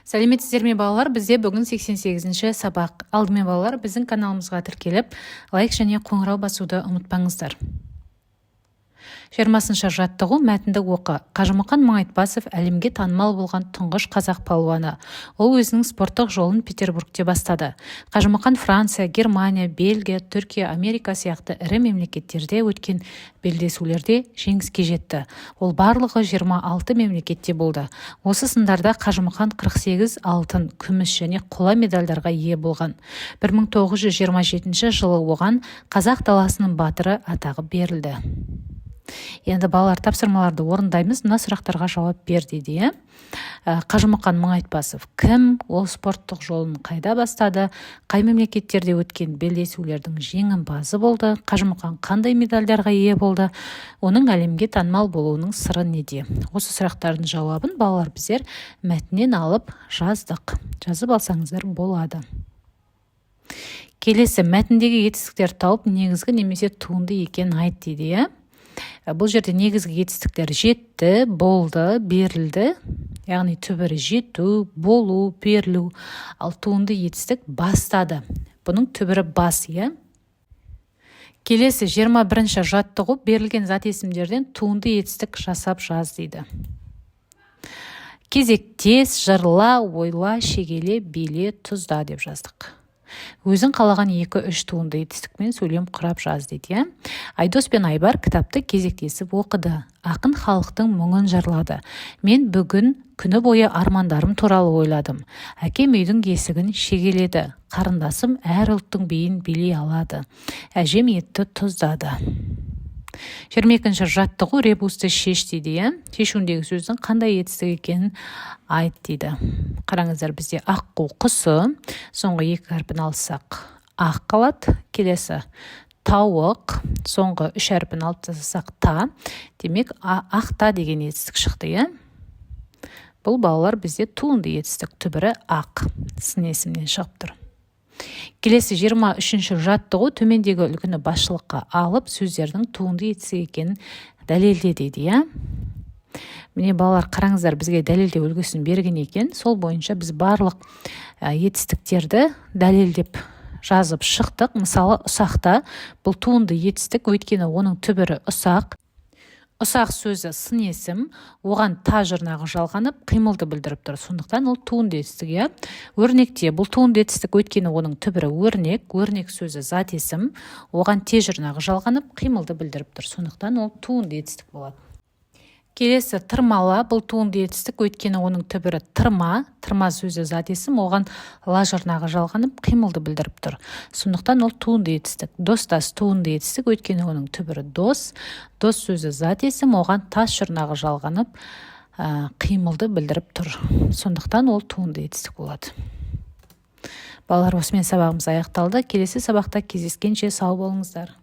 Сәлеметсіздер ме балалар, бізде бүгін 88-ші сабақ. Алдымен балалар, біздің каналымызға тіркеліп, лайк және қоңырау басуды ұмытпаңыздар. 20-шы жаттығу мәтінді оқы. Қажымұқан Мыңайтбасов әлемге танымал болған тұңғыш қазақ палуаны. Ол өзінің спорттық жолын Петербургте бастады. Қажымұқан Франция, Германия, Бельгия, Түркия, Америка сияқты ірі мемлекеттерде өткен белдесулерде жеңіске жетті. Ол барлығы 26 мемлекетте болды. Осы сындарда Қажымұқан 48 алтын, күміс және қола медальдарға ие болған. 1927 жылы оған қазақ даласының батыры атағы берілді. Енді балалар, тапсырмаларды орындаймыз, мына сұрақтарға жауап бер дейді. Қажымұқан Мыңайтбасов кім? Ол спорттық жолын қайда бастады? Қай мемлекеттерде өткен белдесулердің жеңімпазы болды? Қажымұқан қандай медальдарға ие болды? Оның әлемге танымал болуының сыры неде? Осы сұрақтардың жауабын балалар біздер мәтіннен алып жаздық. Жазып алсаңыздар болады. Келесі, мәтіндегі жетістіктер тауып, негізгі немесе туынды екен айт дейді. Бұл жерде негізгі жетістіктер жетті, болды, берілді. Яғни түбірі жету, болу, берілу. Ал туынды жетістік бастады. Бұның түбірі бас, иә? Келесі 21-ші жаттығу берілген зат есімдерден туынды жетістік жасап жаз дейді. Кезектес, жырла, ойла, шегеле, биле, тұзда деп жаздық. Өзің қалаған 2-3 туынды жетістікпен сөйлем құрап жаз дейді. Айдос пен Айбар кітапты кезектесіп оқыды. Ақын халықтың мұңын жырлады. Мен бүгін күні бойы армандарым туралы ойладым. Әкем үйдің есігін шегеледі. Қарындасым әр ұлттың биін билей алады. Әжем етті тұздады. 22-ші жаттығу ребусты шеш дейді. Шешуіндегі сөздің қандай жетістік екенін айт дейді. Қараңыздар, бізде аққу құсы, соңғы 2 әрпін алсақ ақ қалады. Келесі тауық, соңғы 3 әрпін алып тастасақ та. Демек ақта деген жетістік шықты. Бұл балалар бізде туынды жетістік, түбірі ақ, сын есімнен шығып тұр. Келесі 23-ші жаттығу төмендегі үлгіні басшылыққа алып, сөздердің туынды жетістік екенін дәлелде дейді. Міне балалар, қараңыздар, бізге дәлелдеу үлгісін берген екен. Сол бойынша біз барлық жетістіктерді дәлелдеп жазып шықтық. Мысалы, ұсақта бұл туынды жетістік, өйткені оның түбірі ұсақ. Ұсақ сөзі сын есім, оған та жұрнағы жалғанып, қимылды білдіріп тұр. Сондықтан ол туынды жетістік. Өрнекте бұл туынды жетістік, өйткені оның түбірі өрнек, өрнек сөзі зат есім, оған те жұрнағы жалғанып, қимылды білдіріп тұр. Сондықтан ол туынды жетістік болады. Келесі тырмала, бұл туынды жетістік, өйткені оның түбірі тырма, тырма сөзі зат есім, оған ла жұрнағы жалғанып, қимылды білдіріп тұр. Сондықтан ол туынды жетістік. Достас туынды жетістік, өйткені оның түбірі дос, дос сөзі зат есім, оған тас жұрнағы жалғанып, қимылды білдіріп тұр. Сондықтан ол туынды жетістік болады. Балалар, осымен сабағымыз аяқталды. Келесі сабақта кездескенше сау болыңыздар.